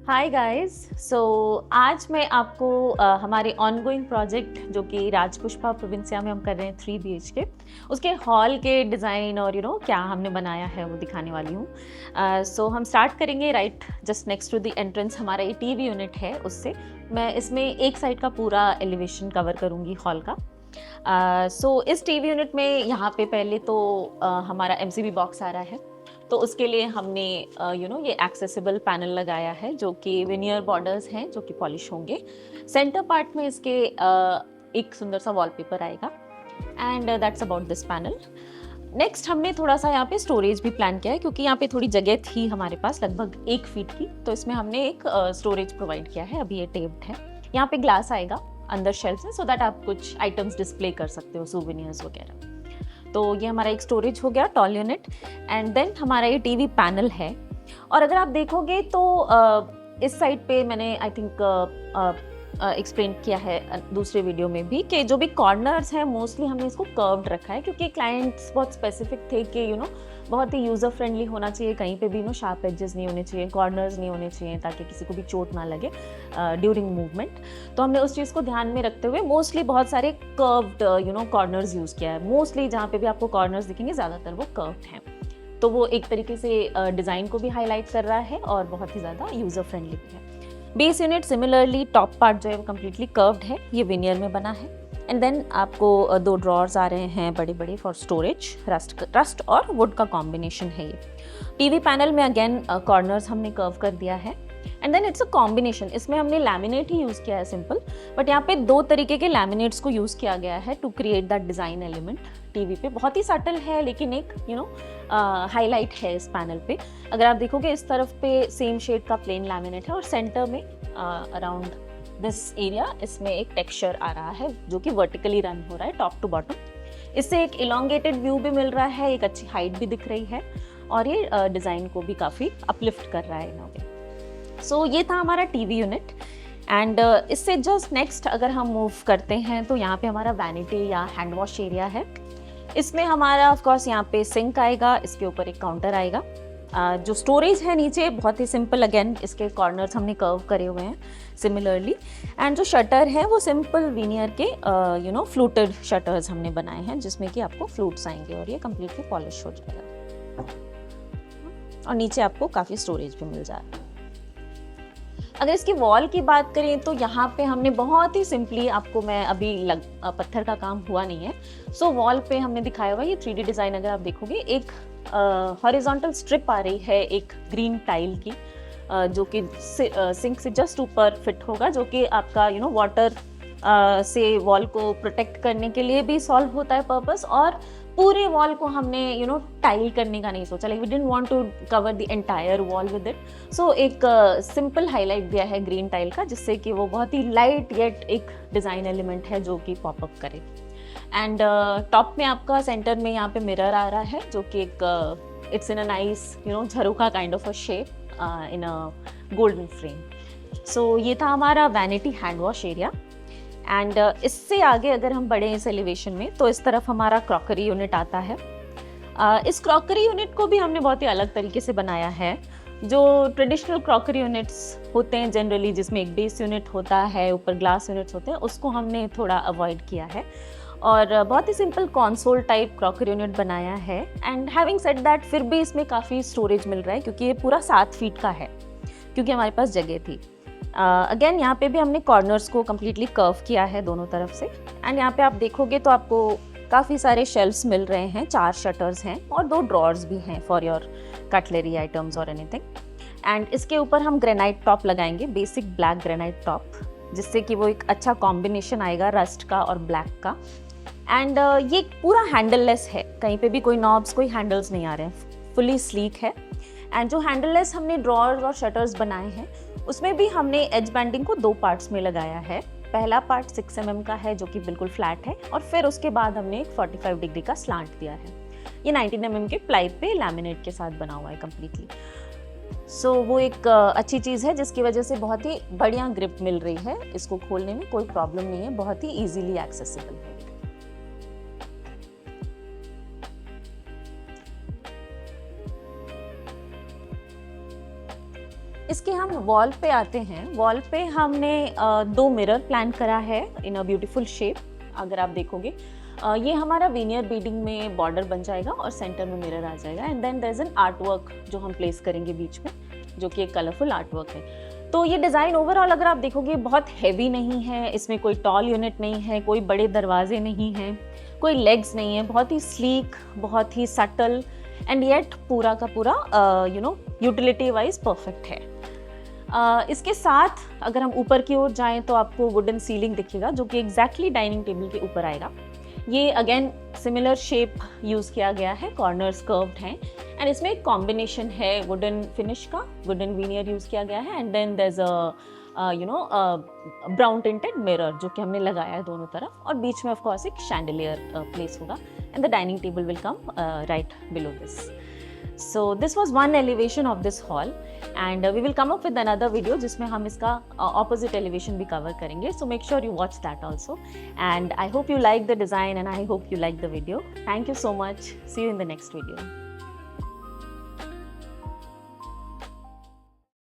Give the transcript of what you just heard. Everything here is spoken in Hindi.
Hi guys. सो आज मैं आपको हमारे ऑनगोइंग प्रोजेक्ट जो कि राजपुष्पा प्रोविंसिया में हम कर रहे हैं 3 BHK उसके हॉल के डिज़ाइन और क्या हमने बनाया है वो दिखाने वाली हूँ। सो हम स्टार्ट करेंगे right just next to the entrance. हमारा ये टीवी यूनिट है, उससे मैं इसमें एक साइड का पूरा एलिवेशन कवर करूँगी हॉल का। सो इस टीवी यूनिट में यहाँ पे पहले तो हमारा MCB बॉक्स आ रहा है, तो उसके लिए हमने ये एक्सेसिबल पैनल लगाया है जो कि विनियर बॉर्डर्स हैं जो कि पॉलिश होंगे। सेंटर पार्ट में इसके एक सुंदर सा वॉलपेपर आएगा and that's about this panel. Next हमने थोड़ा सा यहाँ पे स्टोरेज भी प्लान किया है क्योंकि यहाँ पे थोड़ी जगह थी हमारे पास लगभग 1 फीट की, तो इसमें हमने एक स्टोरेज प्रोवाइड किया है। अभी ये टेप्ड है, यहाँ पे ग्लास आएगा अंदर शेल्फ में सो दैट आप कुछ आइटम्स डिस्प्ले कर सकते हो, सूवेनियर्स वगैरह। तो ये हमारा एक स्टोरेज हो गया टॉल यूनिट एंड देन हमारा ये टीवी पैनल है। और अगर आप देखोगे तो इस साइड पे मैंने आई थिंक एक्सप्लेन किया है दूसरे वीडियो में भी कि जो भी कॉर्नर्स हैं मोस्टली हमने इसको कर्व्ड रखा है क्योंकि क्लाइंट्स बहुत स्पेसिफिक थे कि बहुत ही यूज़र फ्रेंडली होना चाहिए, कहीं पे भी शार्प एजेस नहीं होने चाहिए, कॉर्नर्स नहीं होने चाहिए ताकि किसी को भी चोट ना लगे ड्यूरिंग मूवमेंट। तो हमने उस चीज़ को ध्यान में रखते हुए मोस्टली बहुत सारे कर्व्ड कॉर्नर्स यूज़ किया है। मोस्टली जहाँ पे भी आपको कॉर्नर्स दिखेंगे ज़्यादातर वो कर्व्ड हैं, तो वो एक तरीके से डिज़ाइन को भी हाईलाइट कर रहा है और बहुत ही ज़्यादा यूज़र फ्रेंडली भी है। Base unit similarly top part जो है वो कम्प्लीटली कर्व्ड है, ये विनियर में बना है। एंड देन आपको 2 ड्रॉर्स आ रहे हैं बड़े बड़े फॉर स्टोरेज, रस्ट और वुड का कॉम्बिनेशन है ये। टीवी पैनल में अगेन कॉर्नर्स हमने कर्व कर दिया है and then it's a combination. इसमें हमने लैमिनेट ही यूज़ किया है सिंपल, बट यहाँ पे 2 तरीके के लैमिनेट्स को यूज़ किया गया है to create that design element. TV पे बहुत ही सटल है लेकिन एक हाईलाइट है इस पैनल पे। अगर आप देखोगे इस तरफ पे सेम शेड का प्लेन लैमिनेट है और सेंटर में अराउंड दिस एरिया इसमें एक टेक्सचर आ रहा है जो कि वर्टिकली रन हो रहा है टॉप टू बॉटम। इससे एक इलोंगेटेड व्यू भी मिल रहा है, एक अच्छी हाइट भी दिख रही है और ये डिज़ाइन को भी काफ़ी अपलिफ्ट कर रहा है इन वे। सो ये था हमारा टीवी यूनिट एंड इससे जस्ट नेक्स्ट अगर हम मूव करते हैं तो यहाँ पे हमारा वैनिटी या हैंड वॉश एरिया है। इसमें हमारा ऑफ कोर्स यहाँ पे सिंक आएगा, इसके ऊपर एक काउंटर आएगा। जो स्टोरेज है नीचे बहुत ही सिंपल, अगेन इसके कॉर्नर्स हमने कर्व करे हुए हैं सिमिलरली। एंड जो शटर है वो सिंपल विनियर के फ्लूटेड शटर्स हमने बनाए हैं जिसमें कि आपको फ्लूट्स आएंगे और ये कम्प्लीटली पॉलिश हो जाएगा और नीचे आपको काफ़ी स्टोरेज भी मिल जाएगा। अगर इसकी वॉल की बात करें तो यहाँ पे हमने बहुत ही सिंपली, आपको मैं अभी पत्थर का काम हुआ नहीं है, सो वॉल पे हमने दिखाया हुआ ये 3D डिज़ाइन। अगर आप देखोगे एक हॉरिजॉन्टल स्ट्रिप आ रही है एक ग्रीन टाइल की जो कि सिंक से जस्ट ऊपर फिट होगा, जो कि आपका वाटर से वॉल को प्रोटेक्ट करने के लिए भी सॉल्व होता है पर्पस। और पूरे वॉल को हमने टाइल करने का नहीं सोचा, like we didn't want to cover the entire wall with it. So एक सिंपल हाईलाइट दिया है ग्रीन टाइल का जिससे कि वो बहुत ही लाइट येट एक डिज़ाइन एलिमेंट है जो कि पॉपअप करे। एंड टॉप में आपका सेंटर में यहाँ पे मिरर आ रहा है जो कि एक इट्स इन अ नाइस झरोखा kind of a shape in a golden frame. So ये था हमारा vanity hand wash area. And इससे आगे अगर हम बढ़े इस एलिवेशन में तो इस तरफ हमारा क्रॉकरी यूनिट आता है। इस क्रॉकरी यूनिट को भी हमने बहुत ही अलग तरीके से बनाया है। जो ट्रेडिशनल क्रॉकरी यूनिट्स होते हैं जनरली जिसमें एक बेस यूनिट होता है, ऊपर ग्लास यूनिट्स होते हैं, उसको हमने थोड़ा अवॉइड किया है और बहुत ही simple console type crockery unit बनाया है। एंड हैविंग सेड दैट फिर भी इसमें काफ़ी स्टोरेज मिल रहा है क्योंकि ये पूरा 7 फीट का है क्योंकि हमारे पास जगह थी। अगेन यहाँ पे भी हमने कॉर्नर्स को कम्प्लीटली कर्व किया है दोनों तरफ से। एंड यहाँ पे आप देखोगे तो आपको काफ़ी सारे शेल्फ्स मिल रहे हैं, 4 शटर्स हैं और 2 ड्रॉर्स भी हैं फॉर योर कटलरी आइटम्स और एनीथिंग। एंड इसके ऊपर हम ग्रेनाइट टॉप लगाएंगे, बेसिक ब्लैक ग्रेनाइट टॉप, जिससे कि वो एक अच्छा कॉम्बिनेशन आएगा रस्ट का और ब्लैक का। एंड ये पूरा हैंडललेस है, कहीं पे भी कोई नॉब्स कोई हैंडल्स नहीं आ रहे हैं, फुली स्लीक है। एंड जो हैंडललेस हमने ड्रॉर्स और शटर्स बनाए हैं उसमें भी हमने एज बैंडिंग को 2 पार्ट्स में लगाया है। पहला पार्ट 6 mm का है जो कि बिल्कुल फ्लैट है और फिर उसके बाद हमने एक 45 डिग्री का स्लांट दिया है। ये 19 mm के प्लाई पे लैमिनेट के साथ बना हुआ है कम्प्लीटली। सो वो एक अच्छी चीज़ है जिसकी वजह से बहुत ही बढ़िया ग्रिप मिल रही है, इसको खोलने में कोई प्रॉब्लम नहीं है, बहुत ही ईजिली एक्सेसिबल है। इसके हम वॉल पे आते हैं। वॉल पे हमने 2 मिरर प्लान करा है इन अ ब्यूटीफुल शेप। अगर आप देखोगे ये हमारा वीनियर बीडिंग में बॉर्डर बन जाएगा और सेंटर में मिरर आ जाएगा, and then there is an art work जो हम प्लेस करेंगे बीच में, जो कि एक कलरफुल आर्ट वर्क है। तो ये डिज़ाइन ओवरऑल अगर आप देखोगे बहुत हैवी नहीं है, इसमें कोई टॉल यूनिट नहीं है, कोई बड़े दरवाजे नहीं हैं, कोई लेग्स नहीं है, बहुत ही स्लीक, बहुत ही सटल एंड येट पूरा का पूरा यूटिलिटी वाइज परफेक्ट है। इसके साथ अगर हम ऊपर की ओर जाएं तो आपको वुडन सीलिंग दिखेगा जो कि एग्जैक्टली डाइनिंग टेबल के ऊपर आएगा। ये अगेन सिमिलर शेप यूज़ किया गया है, कॉर्नर्स कर्व्ड हैं, एंड इसमें एक कॉम्बिनेशन है वुडन फिनिश का, वुडन वीनियर यूज़ किया गया है, and then there is brown tinted mirror जो कि हमने लगाया है दोनों तरफ, और बीच में ऑफ कोर्स एक शैंडलियर प्लेस होगा, and the dining table will come right below this. So this was one elevation of this hall, and we will come up with another video जिसमें हम इसका opposite elevation भी cover करेंगे. So make sure you watch that also. And I hope you like the design and I hope you like the video. Thank you so much. See you in the next video.